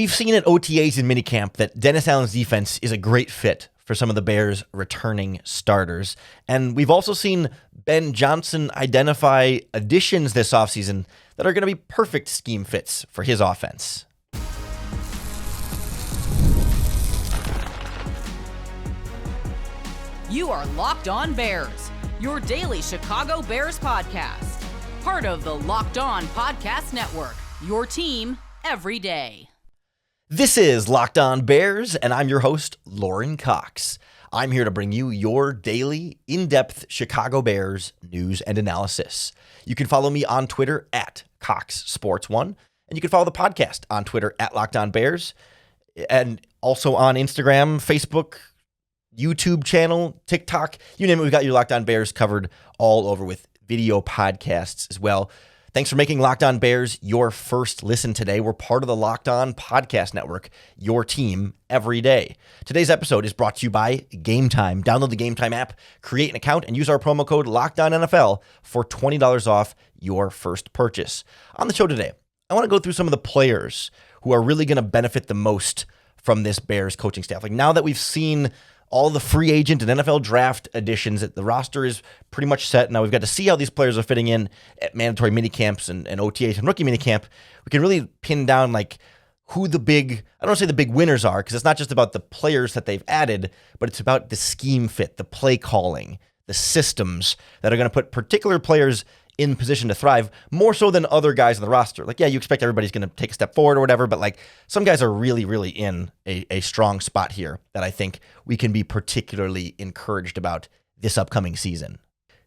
We've seen at OTAs and minicamp that Dennis Allen's defense is a great fit for some of the Bears' returning starters. And we've also seen Ben Johnson identify additions this offseason that are going to be perfect scheme fits for his offense. You are Locked On Bears, your daily Chicago Bears podcast. Part of the Locked On Podcast Network, your team every day. This is Locked On Bears, and I'm your host, Lauren Cox. I'm here to bring you your daily, in-depth Chicago Bears news and analysis. You can follow me on Twitter at CoxSports1, and you can follow the podcast on Twitter at Locked On Bears, and also on Instagram, Facebook, YouTube channel, TikTok, you name it, we've got your Locked On Bears covered all over with video podcasts as well. Thanks for making Locked On Bears your first listen today. We're part of the Locked On Podcast Network, your team every day. Today's episode is brought to you by Gametime. Download the Gametime app, create an account, and use our promo code LOCKEDONNFL for $20 off your first purchase. On the show today, I want to go through some of the players who are really going to benefit the most from this Bears coaching staff. Like, now that we've seen all the free agent and NFL draft additions, the roster is pretty much set. Now we've got to see how these players are fitting in at mandatory minicamps and OTAs and rookie minicamp. We can really pin down like who the big, I don't want to say the big winners are, because it's not just about the players that they've added, but it's about the scheme fit, the play calling, the systems that are going to put particular players in position to thrive more so than other guys on the roster. Like, yeah, you expect everybody's going to take a step forward or whatever, but like some guys are really, really in a strong spot here that I think we can be particularly encouraged about this upcoming season.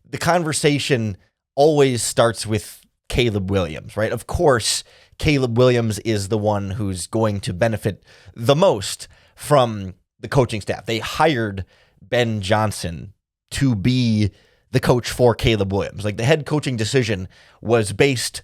The conversation always starts with Caleb Williams, right? Of course, Caleb Williams is the one who's going to benefit the most from the coaching staff. They hired Ben Johnson to be the coach for Caleb Williams. Like, the head coaching decision was based,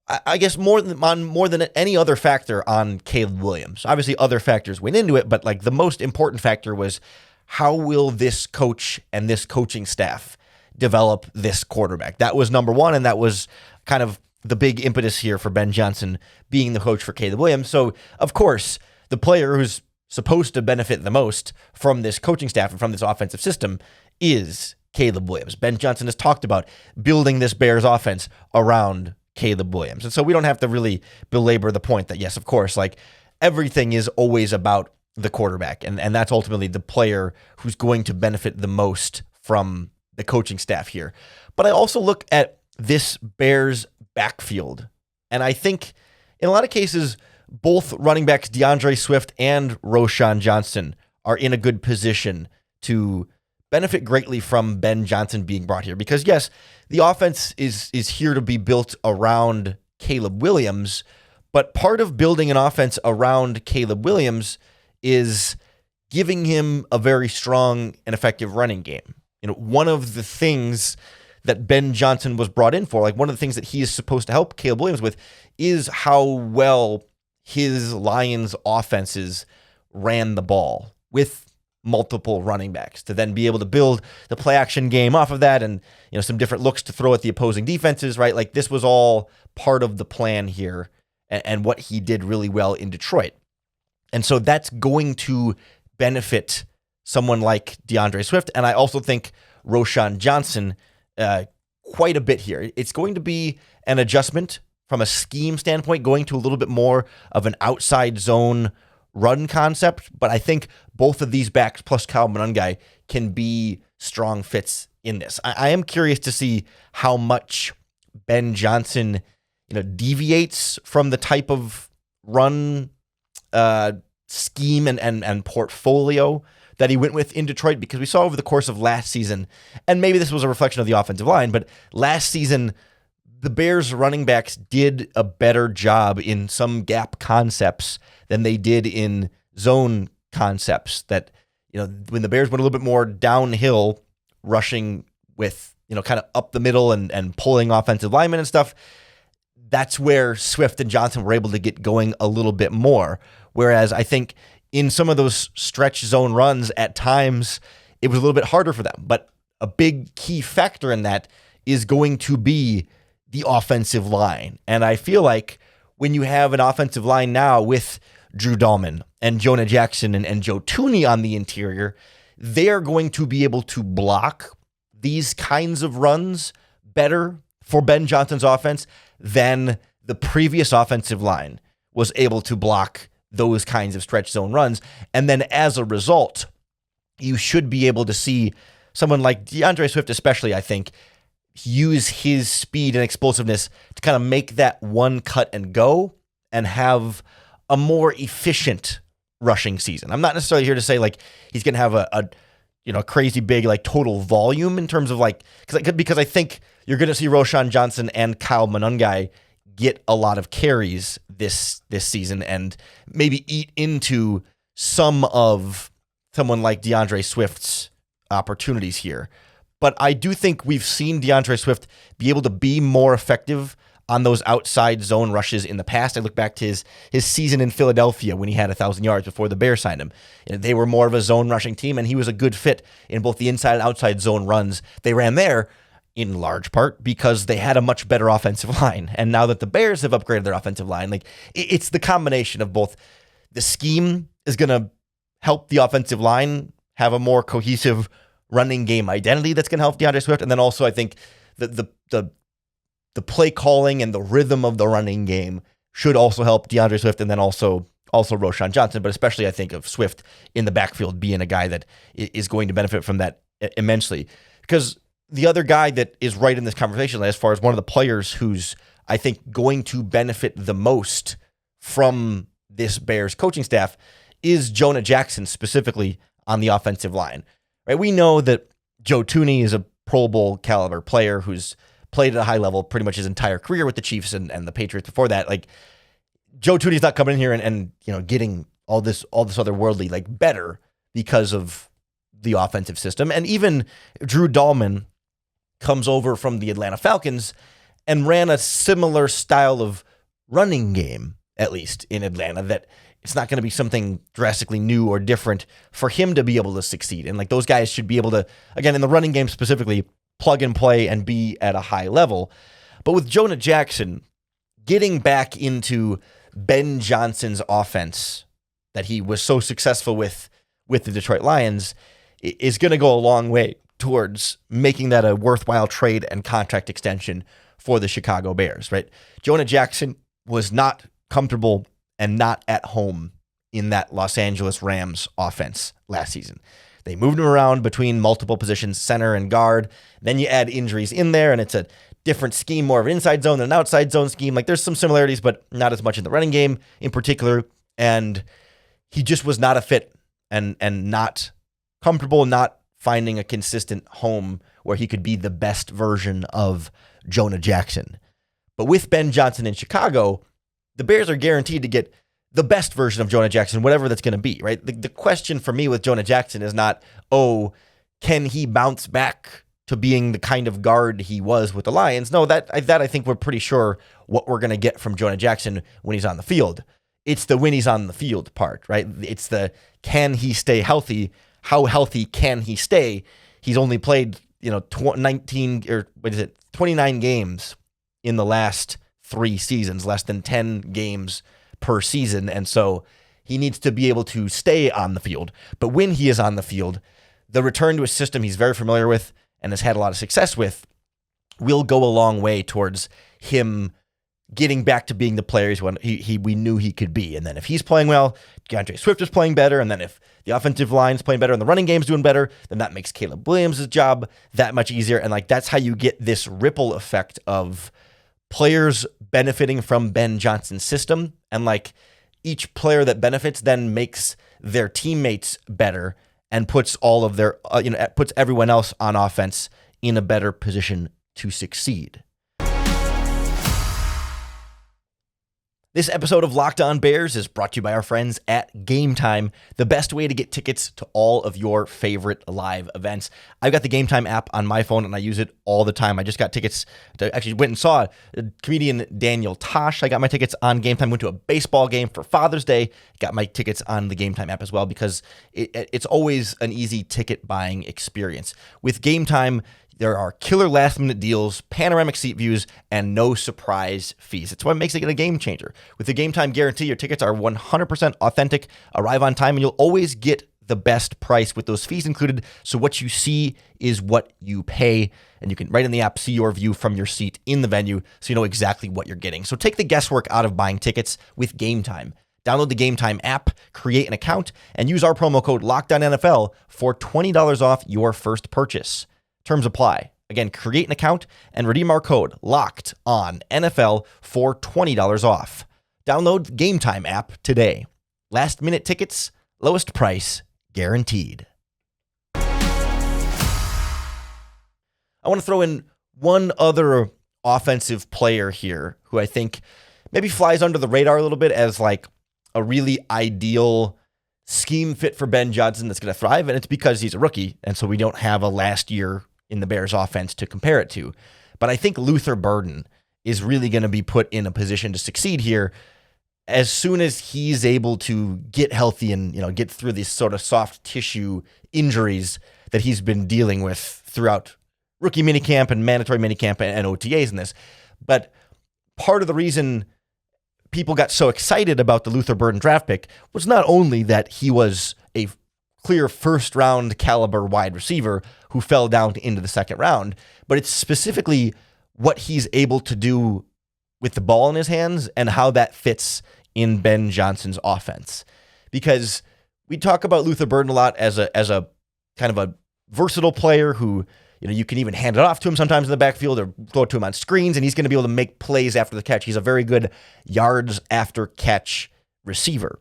I guess, more than any other factor on Caleb Williams. Obviously, other factors went into it, but like the most important factor was how will this coach and this coaching staff develop this quarterback? That was number one, and that was kind of the big impetus here for Ben Johnson being the coach for Caleb Williams. So, of course, the player who's supposed to benefit the most from this coaching staff and from this offensive system is Caleb Williams. Ben Johnson has talked about building this Bears offense around Caleb Williams. And so we don't have to really belabor the point that, yes, of course, like everything is always about the quarterback. And that's ultimately the player who's going to benefit the most from the coaching staff here. But I also look at this Bears backfield, and I think in a lot of cases, both running backs, DeAndre Swift and Roschon Johnson, are in a good position to benefit greatly from Ben Johnson being brought here. Because yes, the offense is here to be built around Caleb Williams, but part of building an offense around Caleb Williams is giving him a very strong and effective running game. You know, one of the things that Ben Johnson was brought in for, like one of the things that he is supposed to help Caleb Williams with, is how well his Lions offenses ran the ball with multiple running backs to then be able to build the play action game off of that, and you know, some different looks to throw at the opposing defenses, right? Like, this was all part of the plan here and what he did really well in Detroit. And so that's going to benefit someone like DeAndre Swift, and I also think Roschon Johnson quite a bit here. It's going to be an adjustment from a scheme standpoint, going to a little bit more of an outside zone run concept, but I think both of these backs plus Kyle Monangai can be strong fits in this. I am curious to see how much Ben Johnson, deviates from the type of run scheme and portfolio that he went with in Detroit, because we saw over the course of last season, and maybe this was a reflection of the offensive line, but last season, the Bears running backs did a better job in some gap concepts than they did in zone concepts. That, when the Bears went a little bit more downhill, rushing with, kind of up the middle and pulling offensive linemen and stuff, that's where Swift and Johnson were able to get going a little bit more. Whereas I think in some of those stretch zone runs at times, it was a little bit harder for them. But a big key factor in that is going to be the offensive line. And I feel like when you have an offensive line now with Drew Dahlman and Jonah Jackson and Joe Thuney on the interior, they are going to be able to block these kinds of runs better for Ben Johnson's offense than the previous offensive line was able to block those kinds of stretch zone runs. And then as a result, you should be able to see someone like DeAndre Swift, especially, I think, use his speed and explosiveness to kind of make that one cut and go and have a more efficient rushing season. I'm not necessarily here to say like he's going to have a crazy big like total volume in terms of like, because I think you're going to see Roschon Johnson and Kyle Monungai get a lot of carries this season and maybe eat into some of someone like DeAndre Swift's opportunities here. But I do think we've seen DeAndre Swift be able to be more effective on those outside zone rushes in the past. I look back to his season in Philadelphia when he had 1,000 yards before the Bears signed him. They were more of a zone rushing team, and he was a good fit in both the inside and outside zone runs they ran there, in large part because they had a much better offensive line. And now that the Bears have upgraded their offensive line, like it's the combination of both. The scheme is going to help the offensive line have a more cohesive running game identity that's going to help DeAndre Swift. And then also I think the play calling and the rhythm of the running game should also help DeAndre Swift, and then also Roschon Johnson, but especially I think of Swift in the backfield being a guy that is going to benefit from that immensely. Because the other guy that is right in this conversation as far as one of the players who's, I think, going to benefit the most from this Bears coaching staff is Jonah Jackson, specifically on the offensive line. Right? We know that Joe Thuney is a Pro Bowl caliber player who's played at a high level pretty much his entire career with the Chiefs and the Patriots before that. Like Joe Thuney's not coming in here and getting all this otherworldly like better because of the offensive system. And even Drew Dahlman comes over from the Atlanta Falcons and ran a similar style of running game, at least in Atlanta, that it's not going to be something drastically new or different for him to be able to succeed. And like those guys should be able to, again, in the running game specifically, plug and play and be at a high level. But with Jonah Jackson getting back into Ben Johnson's offense that he was so successful with the Detroit Lions is going to go a long way towards making that a worthwhile trade and contract extension for the Chicago Bears, right? Jonah Jackson was not comfortable and not at home in that Los Angeles Rams offense last season. They moved him around between multiple positions, center and guard. Then you add injuries in there, and it's a different scheme, more of an inside zone than an outside zone scheme. Like there's some similarities, but not as much in the running game in particular. And he just was not a fit and not comfortable, not finding a consistent home where he could be the best version of Jonah Jackson. But with Ben Johnson in Chicago, the Bears are guaranteed to get the best version of Jonah Jackson, whatever that's going to be, right? The question for me with Jonah Jackson is not, can he bounce back to being the kind of guard he was with the Lions? No, that I think we're pretty sure what we're going to get from Jonah Jackson when he's on the field. It's the when he's on the field part, right? It's the can he stay healthy? How healthy can he stay? He's only played, 29 games in the last 3 seasons, less than 10 games per season. And so he needs to be able to stay on the field. But when he is on the field, the return to a system he's very familiar with and has had a lot of success with will go a long way towards him getting back to being the player we knew he could be. And then if he's playing well, DeAndre Swift is playing better, and then if the offensive line's playing better and the running game's doing better, then that makes Caleb Williams' job that much easier. And like that's how you get this ripple effect of players benefiting from Ben Johnson's system. And like each player that benefits then makes their teammates better and puts all of their, puts everyone else on offense in a better position to succeed. This episode of Locked On Bears is brought to you by our friends at Gametime, the best way to get tickets to all of your favorite live events. I've got the Gametime app on my phone, and I use it all the time. I just got tickets actually went and saw comedian Daniel Tosh. I got my tickets on Gametime, went to a baseball game for Father's Day, got my tickets on the Gametime app as well because it's always an easy ticket buying experience. With Gametime, There are killer last-minute deals, panoramic seat views, and no surprise fees. That's what makes it a game changer. With the Game Time guarantee, your tickets are 100% authentic, arrive on time, and you'll always get the best price with those fees included. So what you see is what you pay, and you can, right in the app, see your view from your seat in the venue so you know exactly what you're getting. So take the guesswork out of buying tickets with Game Time. Download the Game Time app, create an account, and use our promo code LOCKEDONNFL for $20 off your first purchase. Terms apply. Again, create an account and redeem our code LOCKEDONNFL for $20 off. Download Game Time app today. Last minute tickets, lowest price guaranteed. I want to throw in one other offensive player here who I think maybe flies under the radar a little bit as like a really ideal scheme fit for Ben Johnson that's going to thrive, and it's because he's a rookie, and so we don't have a last year in the Bears offense to compare it to. But I think Luther Burden is really going to be put in a position to succeed here as soon as he's able to get healthy and, get through these sort of soft tissue injuries that he's been dealing with throughout rookie minicamp and mandatory minicamp and OTAs in this. But part of the reason people got so excited about the Luther Burden draft pick was not only that he was a clear first-round caliber wide receiver who fell down into the second round, but it's specifically what he's able to do with the ball in his hands and how that fits in Ben Johnson's offense. Because we talk about Luther Burden a lot as a kind of a versatile player who, you can even hand it off to him sometimes in the backfield or throw it to him on screens, and he's going to be able to make plays after the catch. He's a very good yards after catch receiver.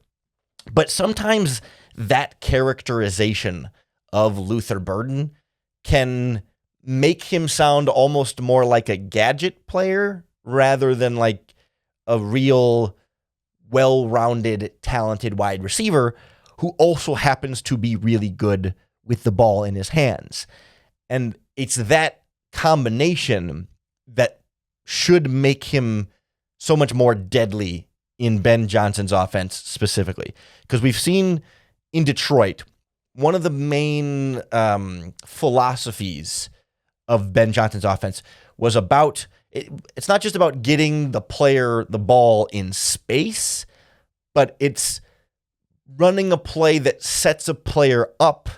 But sometimes that characterization of Luther Burden can make him sound almost more like a gadget player rather than like a real well-rounded, talented wide receiver who also happens to be really good with the ball in his hands. And it's that combination that should make him so much more deadly in Ben Johnson's offense specifically. Because we've seen in Detroit, one of the main philosophies of Ben Johnson's offense was about, it's not just about getting the player the ball in space, but it's running a play that sets a player up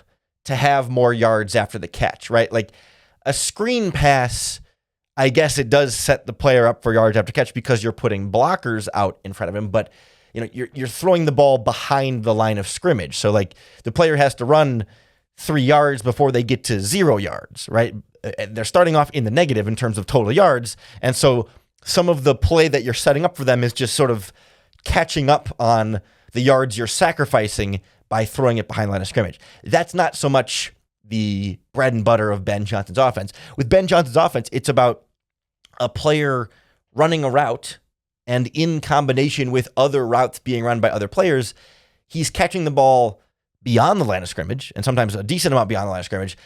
to have more yards after the catch, right? Like a screen pass, I guess it does set the player up for yards after catch because you're putting blockers out in front of him, but you're throwing the ball behind the line of scrimmage. So like the player has to run 3 yards before they get to 0 yards, right? They're starting off in the negative in terms of total yards. And so some of the play that you're setting up for them is just sort of catching up on the yards you're sacrificing by throwing it behind the line of scrimmage. That's not so much the bread and butter of Ben Johnson's offense. With Ben Johnson's offense, it's about a player running a route, and in combination with other routes being run by other players, he's catching the ball beyond the line of scrimmage, and sometimes a decent amount beyond the line of scrimmage,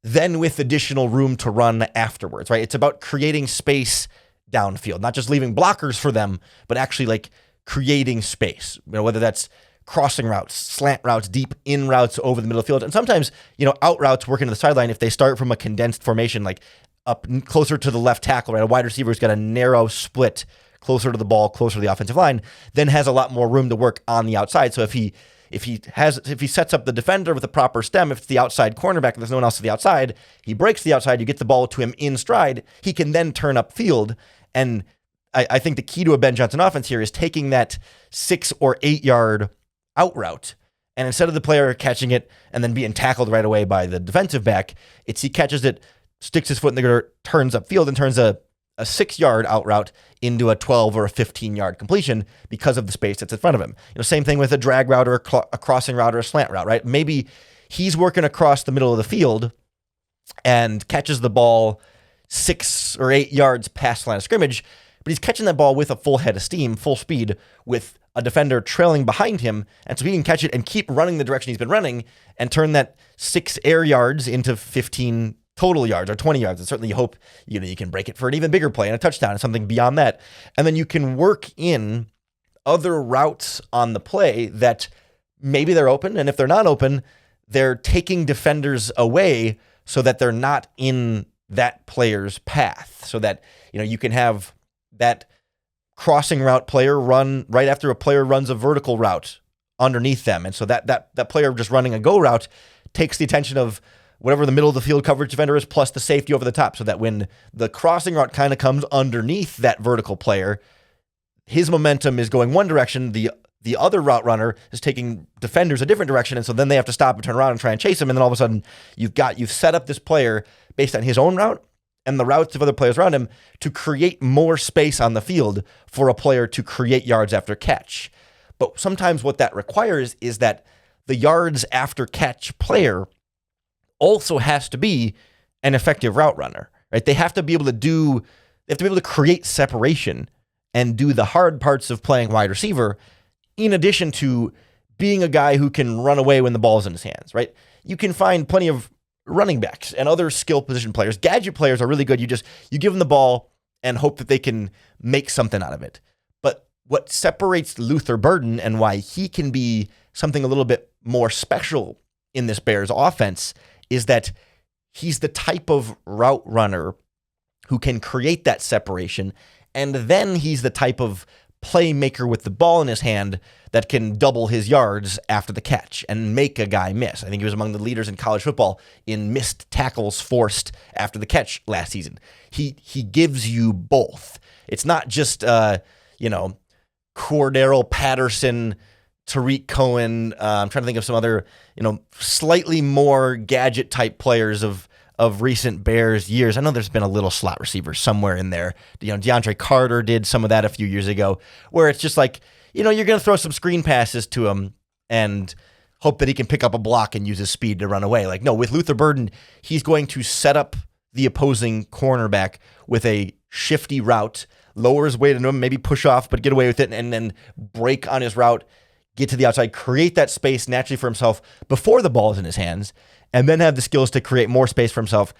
then with additional room to run afterwards, right? It's about creating space downfield, not just leaving blockers for them, but actually like creating space, whether that's crossing routes, slant routes, deep in routes over the middle of the field. And sometimes, out routes working to the sideline, if they start from a condensed formation, like up closer to the left tackle, right? A wide receiver who's got a narrow split closer to the ball, closer to the offensive line, then has a lot more room to work on the outside. So if he sets up the defender with a proper stem, if it's the outside cornerback and there's no one else to the outside, he breaks the outside, you get the ball to him in stride, he can then turn upfield. And I think the key to a Ben Johnson offense here is taking that 6 or 8 yard out route, and instead of the player catching it and then being tackled right away by the defensive back, he catches it, sticks his foot in the dirt, turns upfield, and turns a 6 yard out route into a 12 or a 15 yard completion because of the space that's in front of him. Same thing with a drag route or a crossing route or a slant route, right? Maybe he's working across the middle of the field and catches the ball 6 or 8 yards past the line of scrimmage, but he's catching that ball with a full head of steam, full speed, with a defender trailing behind him, and so he can catch it and keep running the direction he's been running and turn that 6 air yards into 15 total yards or 20 yards. And certainly you hope you can break it for an even bigger play and a touchdown and something beyond that. And then you can work in other routes on the play that maybe they're open, and if they're not open, they're taking defenders away so that they're not in that player's path so that, you can have that crossing route player run right after a player runs a vertical route underneath them. And so that player just running a go route takes the attention of whatever the middle of the field coverage defender is plus the safety over the top, so that when the crossing route kind of comes underneath that vertical player, his momentum is going one direction, the other route runner is taking defenders a different direction, and so then they have to stop and turn around and try and chase him, and then all of a sudden you've set up this player based on his own route and the routes of other players around him to create more space on the field for a player to create yards after catch. But sometimes what that requires is that the yards after catch player also has to be an effective route runner, right? They have to be able to create separation and do the hard parts of playing wide receiver, in addition to being a guy who can run away when the ball's in his hands, right? You can find plenty of running backs and other skill position players. Gadget players are really good. You give them the ball and hope that they can make something out of it. But what separates Luther Burden and why he can be something a little bit more special in this Bears offense is that he's the type of route runner who can create that separation, and then he's the type of playmaker with the ball in his hand that can double his yards after the catch and make a guy miss. I think he was among the leaders in college football in missed tackles forced after the catch last season. He gives you both. It's not just Cordero Patterson, Tariq Cohen. I'm trying to think of some other, slightly more gadget type players of recent Bears years. I know there's been a little slot receiver somewhere in there. DeAndre Carter did some of that a few years ago, where it's just like, you're going to throw some screen passes to him and hope that he can pick up a block and use his speed to run away. Like, no, with Luther Burden, he's going to set up the opposing cornerback with a shifty route, lower his weight into him, maybe push off, but get away with it, and then break on his route, get to the outside, create that space naturally for himself before the ball is in his hands, and then have the skills to create more space for himself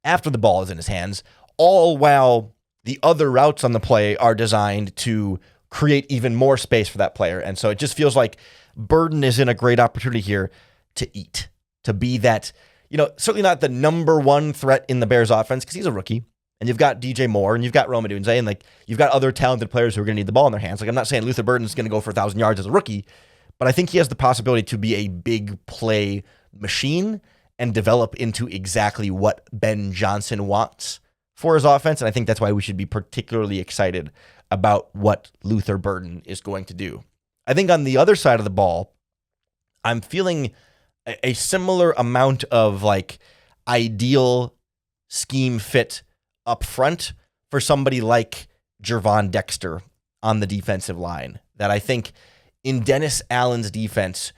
after the ball is in his hands, all while the other routes on the play are designed to create even more space for that player. And so it just feels like Burden is in a great opportunity here to eat, to be that, certainly not the number one threat in the Bears offense because he's a rookie. And you've got DJ Moore and you've got Rome Odunze and you've got other talented players who are going to need the ball in their hands. I'm not saying Luther Burden is going to go for 1,000 yards as a rookie, but I think he has the possibility to be a big play machine and develop into exactly what Ben Johnson wants for his offense. And I think that's why we should be particularly excited about what Luther Burden is going to do. I think on the other side of the ball, I'm feeling a similar amount of ideal scheme fit up front for somebody like Gervon Dexter on the defensive line. That I think in Dennis Allen's defense,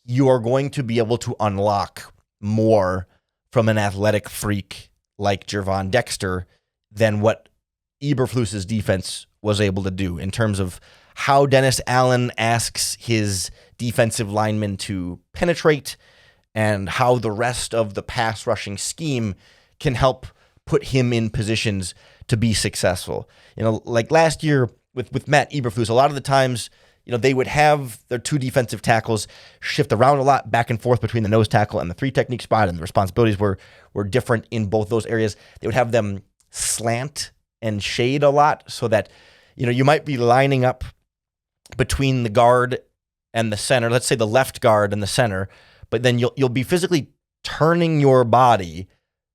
you are going to be able to unlock more from an athletic freak like Gervon Dexter than what Eberflus's defense was able to do in terms of how Dennis Allen asks his defensive linemen to penetrate and how the rest of the pass rushing scheme can help put him in positions to be successful. Like last year with Matt Eberflus, a lot of the times, they would have their two defensive tackles shift around a lot back and forth between the nose tackle and the three technique spot, and the responsibilities were different in both those areas. They would have them slant and shade a lot so that, you might be lining up between the guard and the center, let's say the left guard and the center, but then you'll be physically turning your body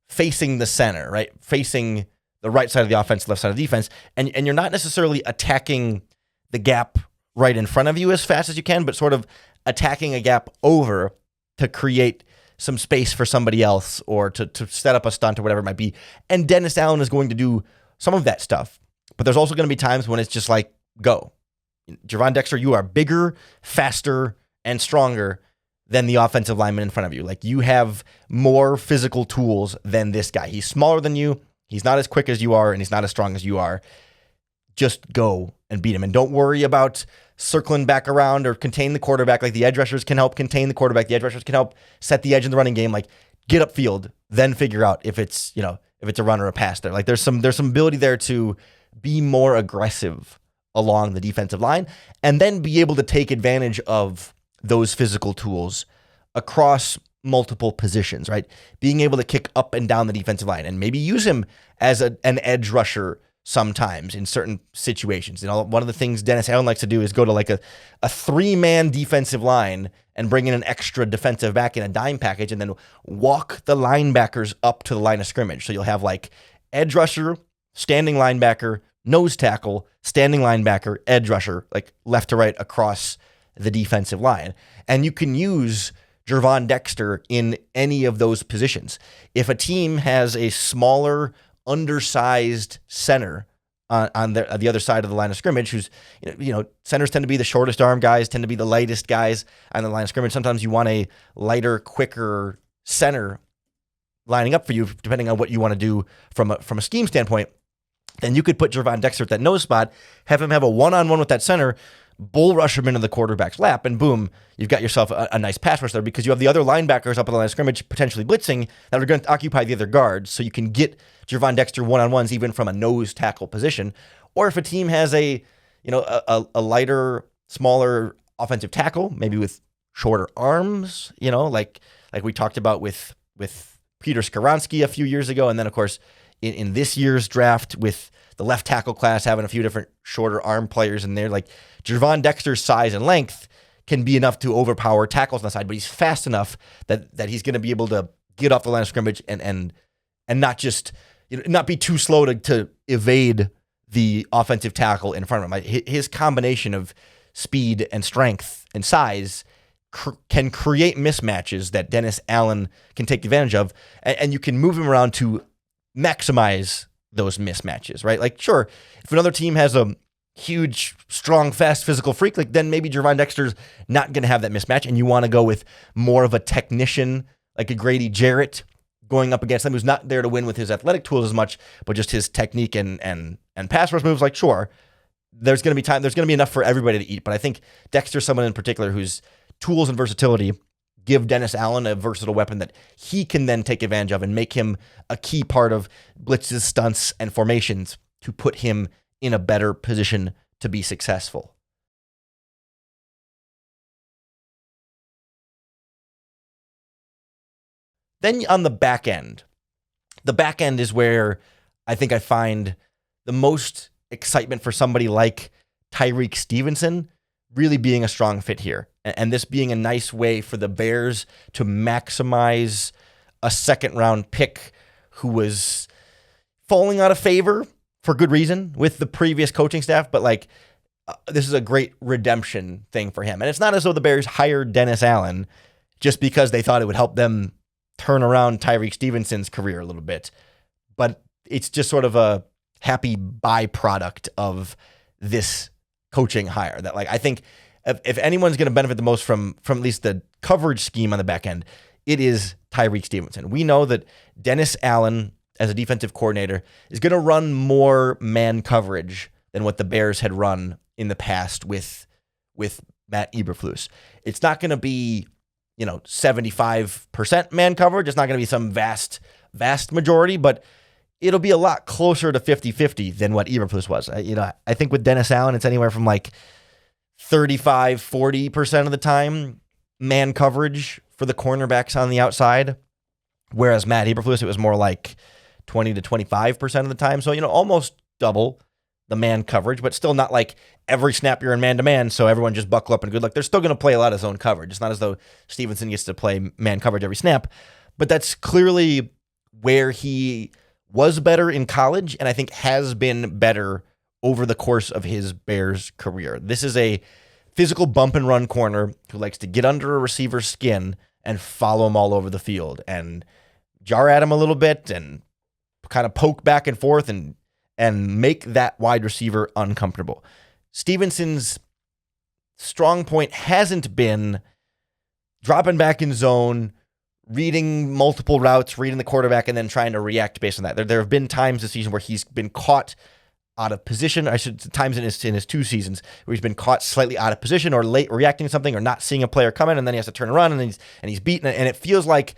facing the center, right? Facing the right side of the offense, left side of the defense, and you're not necessarily attacking the gap right in front of you as fast as you can, but sort of attacking a gap over to create some space for somebody else or to set up a stunt or whatever it might be. And Dennis Allen is going to do some of that stuff, but there's also going to be times when it's just like, go. Gervon Dexter, you are bigger, faster, and stronger than the offensive lineman in front of you. Like, you have more physical tools than this guy. He's smaller than you. He's not as quick as you are, and he's not as strong as you are. Just go and beat him. And don't worry about circling back around or contain the quarterback. Like, the edge rushers can help contain the quarterback. The edge rushers can help set the edge in the running game. Like, get upfield, then figure out if it's a run or a pass there. Like, there's some ability there to be more aggressive along the defensive line and then be able to take advantage of those physical tools across multiple positions, right? Being able to kick up and down the defensive line and maybe use him as an edge rusher sometimes in certain situations. One of the things Dennis Allen likes to do is go to like a 3-man defensive line and bring in an extra defensive back in a dime package and then walk the linebackers up to the line of scrimmage. So you'll have like edge rusher, standing linebacker, nose tackle, standing linebacker, edge rusher, like left to right across the defensive line. And you can use Gervon Dexter in any of those positions. If a team has a smaller, undersized center on the other side of the line of scrimmage, who's, centers tend to be the shortest arm guys, tend to be the lightest guys on the line of scrimmage. Sometimes you want a lighter, quicker center lining up for you, depending on what you want to do from a scheme standpoint. Then you could put Gervon Dexter at that nose spot, have him have a one-on-one with that center, bull rush him into the quarterback's lap, and boom, you've got yourself a nice pass rush there because you have the other linebackers up on the line of scrimmage potentially blitzing that are going to occupy the other guards, so you can get Gervon Dexter one-on-ones even from a nose tackle position. Or if a team has a lighter, smaller offensive tackle, maybe with shorter arms, like we talked about with Peter Skoronski a few years ago, and then of course in this year's draft with the left tackle class having a few different shorter arm players in there, like Gervon Dexter's size and length can be enough to overpower tackles on the side, but he's fast enough that he's going to be able to get off the line of scrimmage and not just not be too slow to evade the offensive tackle in front of him. His combination of speed and strength and size can create mismatches that Dennis Allen can take advantage of, and you can move him around to maximize those mismatches, right? Like, sure, if another team has a huge, strong, fast, physical freak, like then maybe Gervon Dexter's not going to have that mismatch, and you want to go with more of a technician, like a Grady Jarrett, going up against them who's not there to win with his athletic tools as much, but just his technique and pass rush moves. Like, sure, there's going to be enough for everybody to eat, but I think Dexter's someone in particular whose tools and versatility give Dennis Allen a versatile weapon that he can then take advantage of and make him a key part of blitzes, stunts, and formations to put him in a better position to be successful. Then on the back end is where I think I find the most excitement for somebody like Tyreek Stevenson really being a strong fit here. And this being a nice way for the Bears to maximize a second-round pick who was falling out of favor for good reason with the previous coaching staff, but this is a great redemption thing for him. And it's not as though the Bears hired Dennis Allen just because they thought it would help them turn around Tyreek Stevenson's career a little bit, but it's just sort of a happy byproduct of this coaching hire that I think if anyone's going to benefit the most from at least the coverage scheme on the back end, it is Tyreek Stevenson. We know that Dennis Allen, as a defensive coordinator, is going to run more man coverage than what the Bears had run in the past with Matt Eberflus. It's not going to be 75% man coverage. It's not going to be some vast majority, but it'll be a lot closer to 50-50 than what Eberflus was. I think with Dennis Allen, it's anywhere from 35-40% of the time man coverage for the cornerbacks on the outside, whereas Matt Eberflus, it was more like 20 to 25% of the time. So, almost double the man coverage, but still not like every snap you're in man-to-man, so everyone just buckle up and good luck. They're still going to play a lot of zone coverage. It's not as though Stevenson gets to play man coverage every snap, but that's clearly where he was better in college and I think has been better over the course of his Bears career. This is a physical bump and run corner who likes to get under a receiver's skin and follow him all over the field and jar at him a little bit and kind of poke back and forth and make that wide receiver uncomfortable. Stevenson's strong point hasn't been dropping back in zone, reading multiple routes, reading the quarterback, and then trying to react based on that. There have been times this season where he's been caught out of position. Times in his 2 seasons where he's been caught slightly out of position or late reacting to something or not seeing a player coming, and then he has to turn around and he's beaten. And it feels like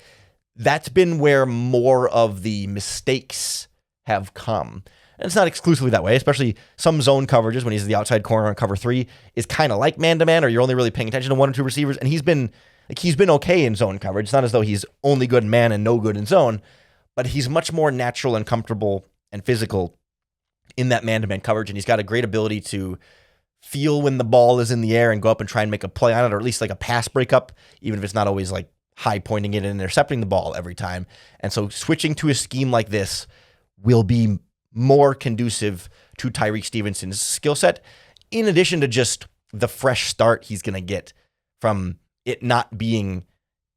that's been where more of the mistakes have come. And it's not exclusively that way, especially some zone coverages when he's the outside corner on cover 3 is kind of like man-to-man, or you're only really paying attention to 1 or 2 receivers. And he's been Like, he's been okay in zone coverage. It's not as though he's only good in man and no good in zone, but he's much more natural and comfortable and physical in that man-to-man coverage, and he's got a great ability to feel when the ball is in the air and go up and try and make a play on it, or at least like a pass breakup, even if it's not always like high pointing it and intercepting the ball every time. And so switching to a scheme like this will be more conducive to Tyreek Stevenson's skill set, in addition to just the fresh start he's going to get from it not being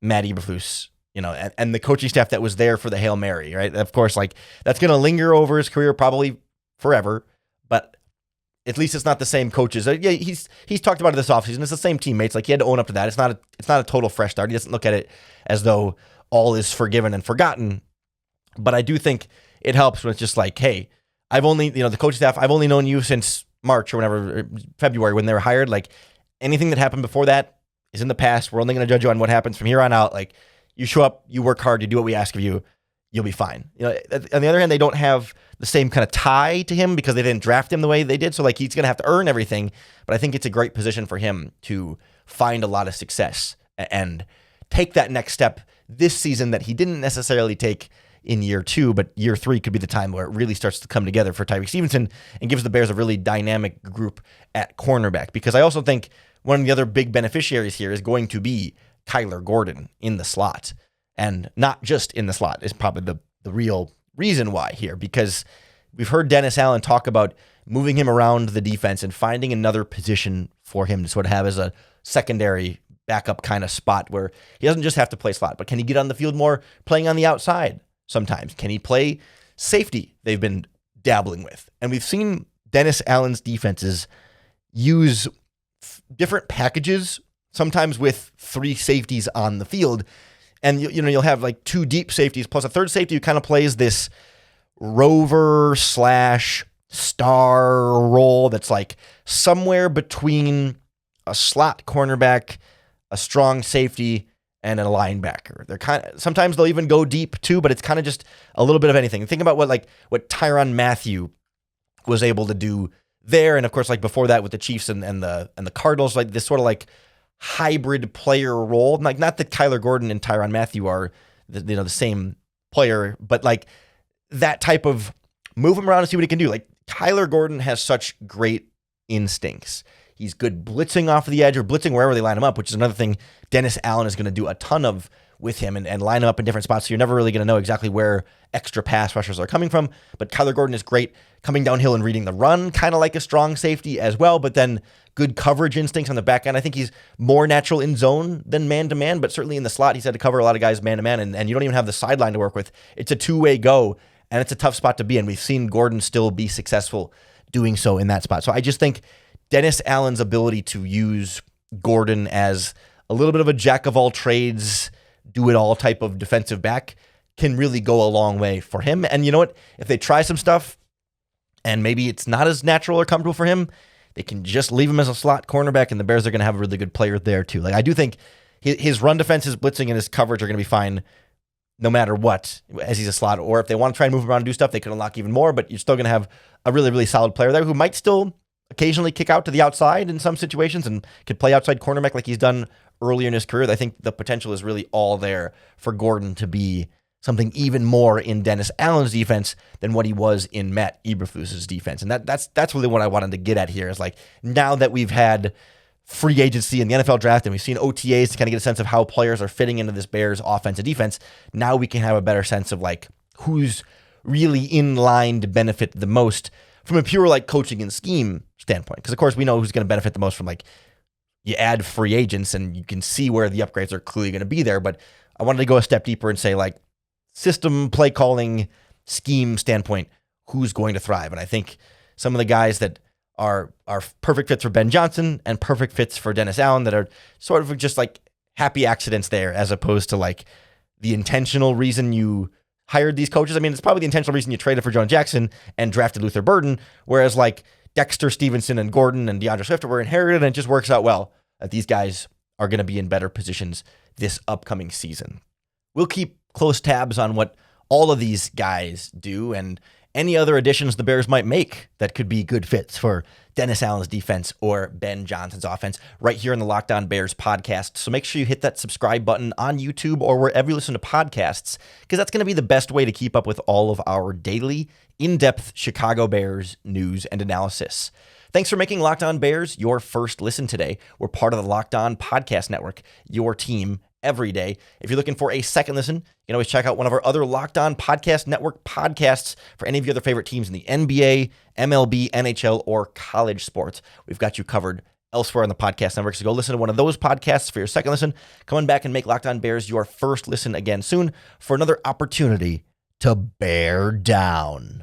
Matt Eberflus, and the coaching staff that was there for the Hail Mary, right? Of course, like, that's going to linger over his career probably forever, but at least it's not the same coaches. Yeah, he's talked about it this offseason. It's the same teammates. Like, he had to own up to that. It's not a total fresh start. He doesn't look at it as though all is forgiven and forgotten. But I do think it helps when it's just like, hey, I've only, the coaching staff, I've only known you since March or whenever, or February when they were hired. Like, anything that happened before that is in the past. We're only going to judge you on what happens from here on out. Like, you show up, you work hard, you do what we ask of you, you'll be fine. On the other hand, they don't have the same kind of tie to him because they didn't draft him the way they did. So, like, he's going to have to earn everything. But I think it's a great position for him to find a lot of success and take that next step this season that he didn't necessarily take in year 2, but year 3 could be the time where it really starts to come together for Tyreek Stevenson and gives the Bears a really dynamic group at cornerback. Because I also think one of the other big beneficiaries here is going to be Kyler Gordon in the slot. And not just in the slot is probably the real reason why here, because we've heard Dennis Allen talk about moving him around the defense and finding another position for him to sort of have as a secondary backup kind of spot where he doesn't just have to play slot, but can he get on the field more playing on the outside sometimes? Can he play safety? They've been dabbling with. And we've seen Dennis Allen's defenses use different packages, sometimes with 3 safeties on the field. And you'll have like 2 deep safeties plus a third safety who kind of plays this rover / star role that's like somewhere between a slot cornerback, a strong safety, and a linebacker. They're kind of, sometimes they'll even go deep too, but it's kind of just a little bit of anything. Think about what Tyrann Mathieu was able to do there, and of course, like before that with the Chiefs and the Cardinals, like this sort of like hybrid player role. Like, not that Kyler Gordon and Tyrann Mathieu are the same player, but like that type of move him around and see what he can do. Like, Kyler Gordon has such great instincts. He's good blitzing off of the edge or blitzing wherever they line him up, which is another thing Dennis Allen is going to do a ton of with him and line him up in different spots. So you're never really going to know exactly where extra pass rushers are coming from. But Kyler Gordon is great coming downhill and reading the run, kind of like a strong safety as well, but then good coverage instincts on the back end. I think he's more natural in zone than man-to-man, but certainly in the slot, he's had to cover a lot of guys man-to-man, and you don't even have the sideline to work with. It's a two-way go, and it's a tough spot to be in. We've seen Gordon still be successful doing so in that spot. So I just think Dennis Allen's ability to use Gordon as a little bit of a jack-of-all-trades, do-it-all type of defensive back can really go a long way for him. And you know what? If they try some stuff and maybe it's not as natural or comfortable for him, they can just leave him as a slot cornerback, and the Bears are going to have a really good player there too. Like, I do think his run defense, his blitzing, and his coverage are going to be fine no matter what, as he's a slot. Or if they want to try and move him around and do stuff, they can unlock even more, but you're still going to have a really, really solid player there who might still occasionally kick out to the outside in some situations and could play outside cornerback like he's done earlier in his career. I think the potential is really all there for Gordon to be something even more in Dennis Allen's defense than what he was in Matt Eberflus's defense. And that's really what I wanted to get at here, is like, now that we've had free agency in the NFL draft and we've seen OTAs to kind of get a sense of how players are fitting into this Bears offense and defense, now we can have a better sense of like who's really in line to benefit the most from a pure like coaching and scheme standpoint. Because of course we know who's going to benefit the most from like, you add free agents and you can see where the upgrades are clearly going to be there. But I wanted to go a step deeper and say, like, system, play calling, scheme standpoint, who's going to thrive. And I think some of the guys that are perfect fits for Ben Johnson and perfect fits for Dennis Allen that are sort of just like happy accidents there, as opposed to like the intentional reason you hired these coaches. I mean, it's probably the intentional reason you traded for Jonah Jackson and drafted Luther Burden, whereas like Dexter Stevenson and Gordon and DeAndre Swift were inherited, and it just works out well that these guys are going to be in better positions this upcoming season. We'll keep close tabs on what all of these guys do and any other additions the Bears might make that could be good fits for Dennis Allen's defense or Ben Johnson's offense right here in the Locked On Bears podcast. So make sure you hit that subscribe button on YouTube or wherever you listen to podcasts, because that's going to be the best way to keep up with all of our daily, in-depth Chicago Bears news and analysis. Thanks for making Locked On Bears your first listen today. We're part of the Locked On Podcast Network, your team every day. If you're looking for a second listen, you can always check out one of our other Locked On Podcast Network podcasts for any of your other favorite teams in the NBA, MLB, NHL, or college sports. We've got you covered elsewhere on the podcast network, so go listen to one of those podcasts for your second listen. Coming back and make Locked On Bears your first listen again soon for another opportunity to bear down.